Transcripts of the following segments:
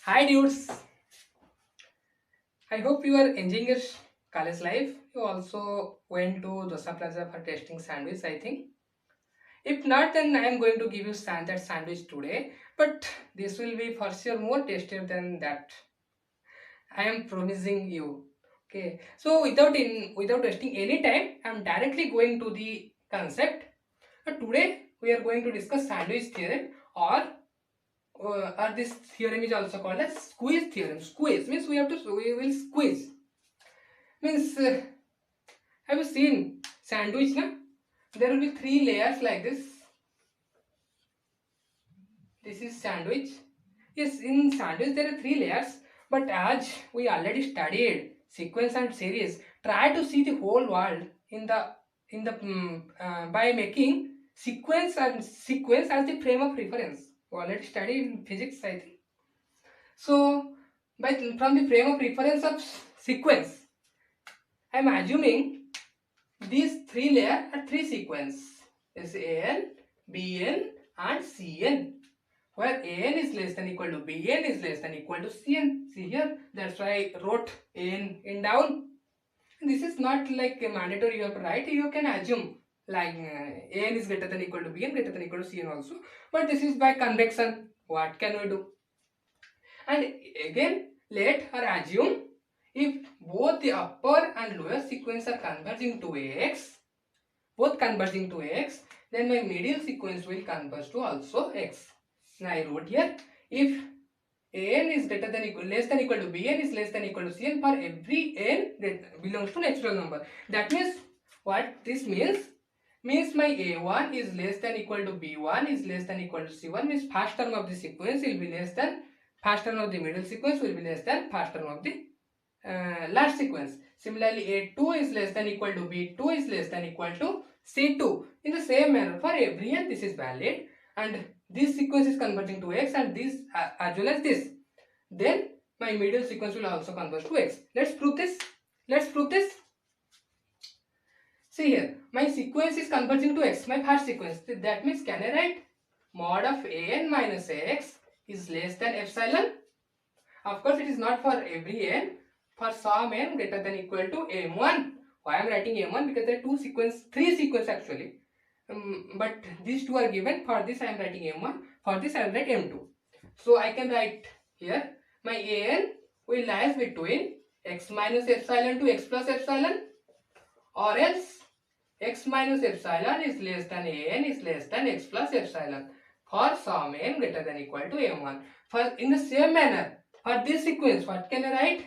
Hi dudes, I hope you are enjoying your college life. You also went to Dosa Plaza for tasting sandwich, I think. If not, then I am going to give you standard sandwich today. But this will be for sure more tastier than that. I am promising you. Okay. So without wasting any time, I am directly going to the concept. Today we are going to discuss sandwich theorem or this theorem is also called as squeeze theorem. Squeeze means we will squeeze. Means have you seen sandwich na? There will be three layers like this. This is sandwich. Yes, in sandwich there are three layers. But as we already studied sequence and series, try to see the whole world by making sequence as the frame of reference. We already studied in physics, I think. So, from the frame of reference of sequence, I am assuming these three layers are three sequence. Is AN, BN and CN. Where AN is less than equal to BN is less than equal to CN. See here, that's why I wrote AN in down. This is not like a mandatory you have to write. You can assume like AN is greater than equal to BN greater than equal to CN also. But this is by convection. What can we do? And again, let or assume if both the upper and lower sequence are converging to X, then my middle sequence will converge to also X. Now I wrote here, if An is greater than equal less than equal to Bn is less than equal to Cn for every n that belongs to natural number. That means what this means my A1 is less than equal to B1 is less than equal to C1 means first term of the sequence will be less than first term of the middle sequence will be less than first term of the last sequence. Similarly, A2 is less than equal to B2 is less than equal to C2. In the same manner, for every n this is valid and this sequence is converging to X and this as well as this. Then my middle sequence will also converge to X. Let's prove this. See here, my sequence is converging to X, my first sequence. That means can I write mod of An minus X is less than epsilon? Of course, it is not for every n. For some n greater than equal to m1. Why I am writing m1? Because there are three sequence actually. But these two are given. For this I am writing m1. For this I will write m2. So I can write here my an will lies between x minus epsilon to x plus epsilon, or else x minus epsilon is less than an is less than x plus epsilon for some n greater than equal to m1. For in the same manner, for this sequence, what can I write?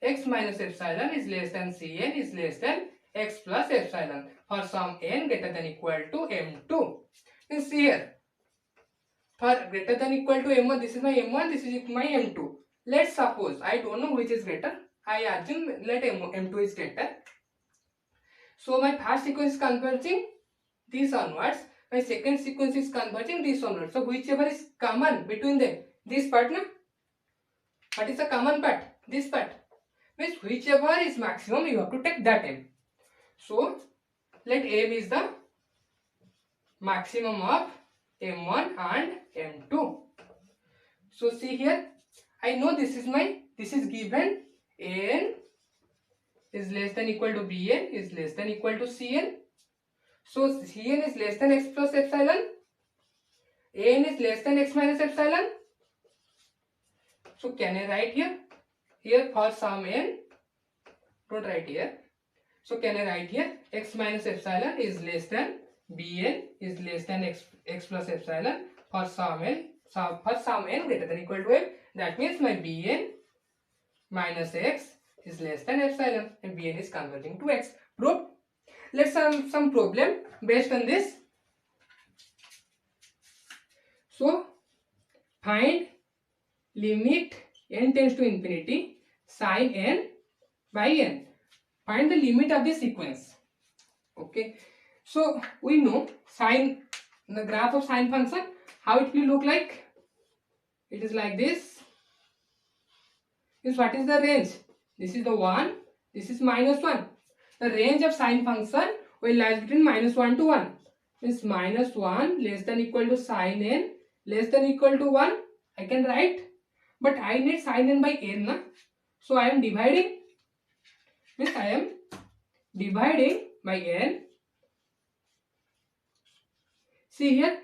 X minus epsilon is less than Cn is less than x plus epsilon for some n greater than equal to m2. You see here, for greater than equal to m1, this is my m1, this is my m2. Let's suppose I don't know which is greater. I assume let m2 is greater. So my first sequence is converging this onwards. My second sequence is converging this onwards. So whichever is common between them, this part na? What is the common part? This part. Means whichever is maximum, you have to take that m. So let m is the maximum of m1 and m2. So see here, I know this is given an is less than equal to bn is less than equal to cn. So cn is less than x plus epsilon, an is less than x minus epsilon. So can I write here? Here for some n, don't write here. So can I write here x minus epsilon is less than bn is less than x plus epsilon for some n, for some n greater than equal to m. That means my bn minus x is less than epsilon and bn is converging to x. Proof. Let's solve some problem based on this. So find limit n tends to infinity sin n by n. Find the limit of the sequence. Okay. So we know the graph of sine function, how it will look like. It is like this. What is the range? This is the 1. This is minus 1. The range of sine function will lie between minus 1 to 1. Means minus 1 less than equal to sin n less than equal to 1. I can write. but I need sin n by n na. So I am dividing, means I am dividing by n. See here,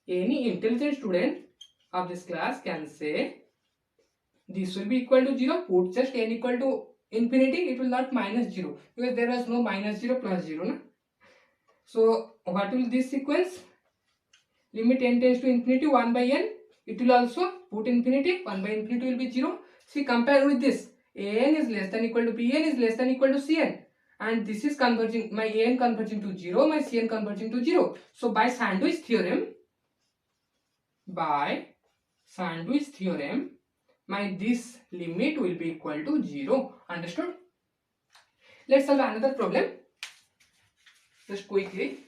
any intelligent student of this class can say this will be equal to 0. Put just n equal to infinity, it will not minus 0 because there was no minus 0 plus 0 na. So what will this sequence? Limit n tends to infinity 1 by n. It will also put infinity, 1 by infinity will be 0. See, compare with this. An is less than equal to bn is less than equal to cn. And this is converging, my an converging to 0, my cn converging to 0. So by Sandwich theorem, my this limit will be equal to 0. Understood? Let's solve another problem. Just quickly.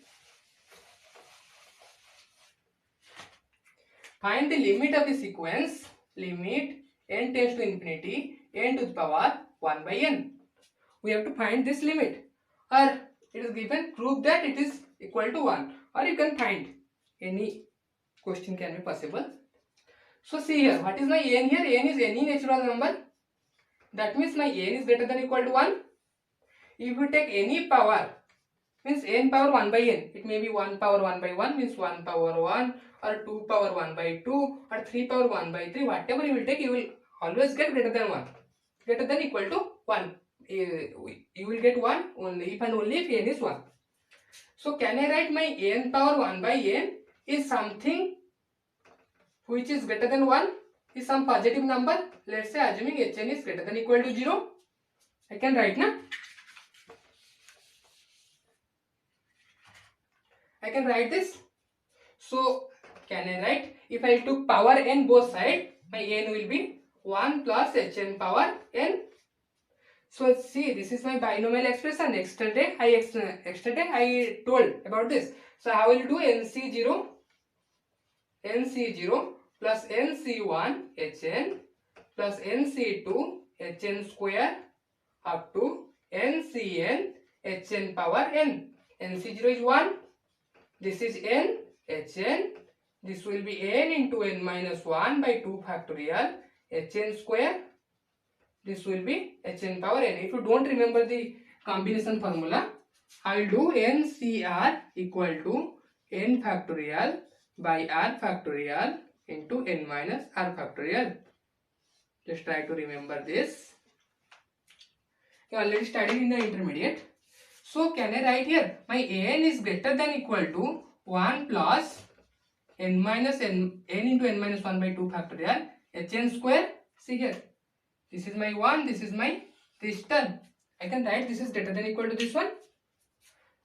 Find the limit of the sequence, limit n tends to infinity, n to the power 1 by n. We have to find this limit, or it is given, prove that it is equal to 1, or you can find any question can be possible. So see here, what is my n here? N is any natural number. That means my n is greater than equal to 1. If you take any power, means n power 1 by n, it may be 1 power 1 by 1 means 1 power 1, or 2 power 1 by 2, or 3 power 1 by 3, whatever you will take, you will always get greater than 1, greater than equal to 1. You will get 1 only if and only if n is 1. So can I write my n power 1 by n is something which is greater than 1, is some positive number. Let's say assuming hn is greater than equal to 0. I can write na. I can write this. So can I write, if I took power n both side, my n will be 1 plus hn power n. So see, this is my binomial expression. Yesterday I told about this. So how will you do? nc0 plus nc1 hn plus nc2 hn square up to ncn hn power n. nc0 is 1. This is n, hn. This will be n into n minus 1 by 2 factorial hn square. This will be hn power n. If you don't remember the combination formula, I will do ncr equal to n factorial by r factorial into n minus r factorial. Just try to remember this. You already studied in the intermediate. So can I write here, my n is greater than equal to 1 plus n minus n into n minus 1 by 2 factorial hn square. See here, this is my 1, this is my this term. I can write this is greater than equal to this one.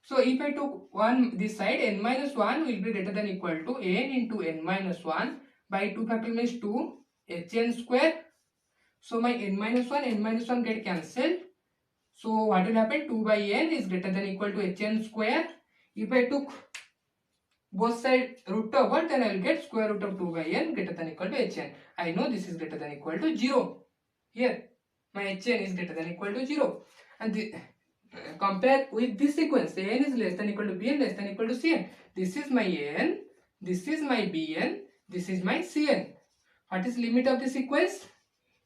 So if I took 1 this side, n minus 1 will be greater than equal to n into n minus 1 by 2 factorial means 2 hn square. So my n minus 1 get cancelled. So what will happen? 2 by n is greater than equal to hn square. If I took both side root over, then I will get square root of 2 by n greater than equal to hn. I know this is greater than equal to 0. Here my hn is greater than equal to 0. And compare with this sequence, n is less than equal to bn, less than equal to cn. This is my n, this is my bn, this is my cn. What is limit of the sequence?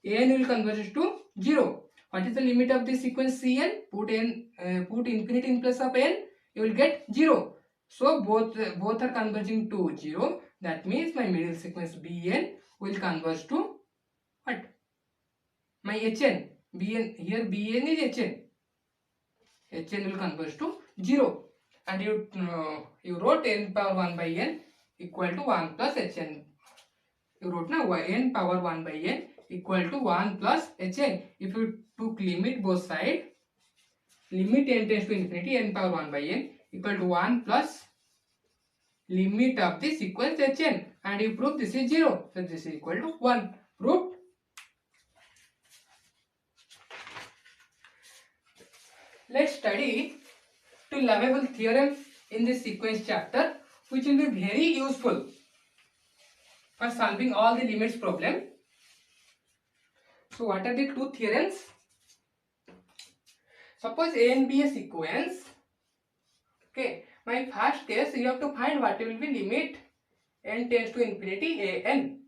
n will converge to 0. What is the limit of the sequence cn? Put infinity in place of n, you will get 0. So both are converging to 0. That means my middle sequence bn will converge to what? My hn. Bn, here bn is hn. hn will converge to 0. And you wrote n power 1 by n equal to 1 plus hn. You wrote now n power 1 by n equal to 1 plus hn. If you took limit both side, limit n tends to infinity, n power 1 by n equal to 1 plus limit of the sequence hn, and you prove this is 0. So this is equal to 1. Proved. Let's study two lovable theorem in this sequence chapter, which will be very useful for solving all the limits problem. So what are the two theorems? Suppose A and B a sequence. Okay, my first case you have to find what will be limit n tends to infinity a n.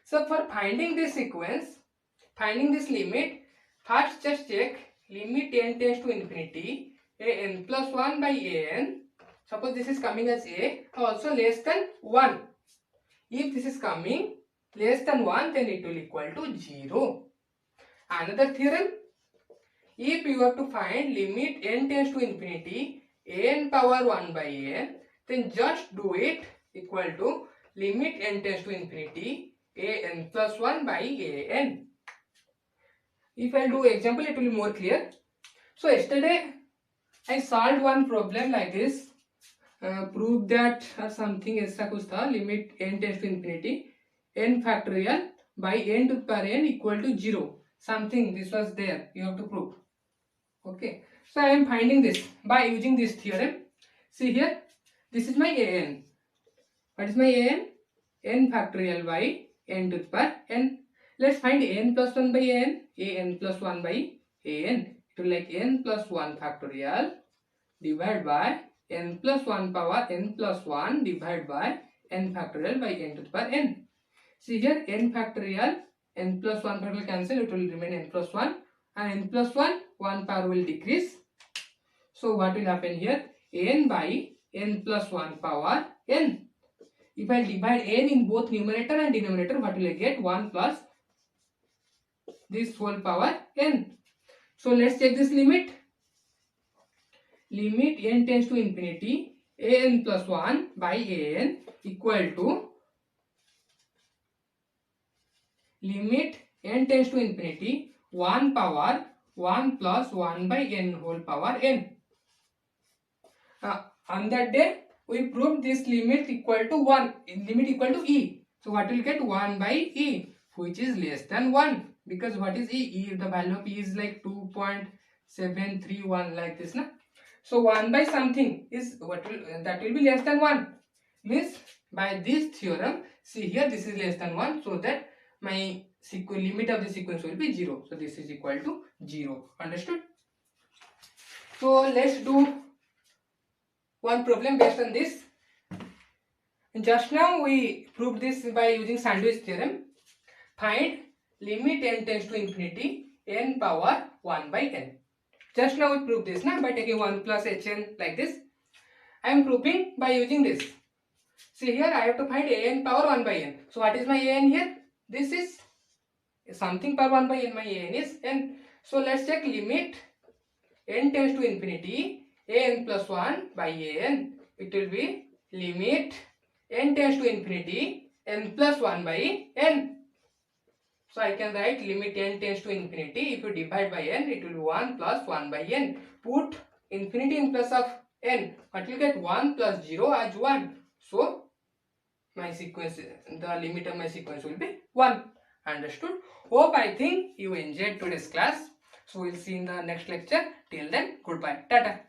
So for finding this sequence, finding this limit, first just check limit n tends to infinity an plus 1 by an. Suppose this is coming as a, also less than 1. If this is coming less than 1, then it will equal to 0. Another theorem, if you have to find limit n tends to infinity an power 1 by n, then just do it equal to limit n tends to infinity an plus 1 by an. If I do example, it will be more clear. So yesterday I solved one problem like this. Prove that something ऐसा कुछ था, limit n tends to infinity n factorial by n to the power n equal to 0. Something this was there, you have to prove. Okay, so I am finding this by using this theorem. See here, this is my an. What is my an? N factorial by n to the power n. Let's find n plus 1 by an plus 1 by an. It will like n plus 1 factorial divided by n plus 1 power n plus 1 divided by n factorial by n to the power n. See here, n factorial, n plus 1 factorial cancel, it will remain n plus 1, and n plus 1, 1 power will decrease. So what will happen here? N by n plus 1 power n. If I divide n in both numerator and denominator, what will I get? 1 plus this whole power n. So let's check this limit. Limit n tends to infinity an plus 1 by an equal to limit n tends to infinity 1 power 1 plus 1 by n whole power n. On that day we proved this limit equal to 1, limit equal to e. So what will get? 1 by e, which is less than 1, because what is e? The value of e is like 2.731 like this, na? So 1 by something is what will, that will be less than 1. Means by this theorem, see here, this is less than 1, so that my limit of the sequence will be 0. So this is equal to 0. Understood? So let's do one problem based on this. Just now we proved this by using sandwich theorem. Find limit n tends to infinity n power 1 by n. Just now we proved this by taking 1 plus hn like this. I am proving by using this. See here, I have to find an power 1 by n. So what is my an here? This is something power 1 by n. My an is n. So let's check limit n tends to infinity an plus 1 by an. It will be limit n tends to infinity n plus 1 by n. So I can write limit n tends to infinity. If you divide by n, it will be 1 plus 1 by n. Put infinity in place of n. What will get? 1 plus 0 as 1. So my sequence, the limit of my sequence will be 1. Understood? Hope I think you enjoyed today's class. So we'll see in the next lecture. Till then, goodbye. Tata.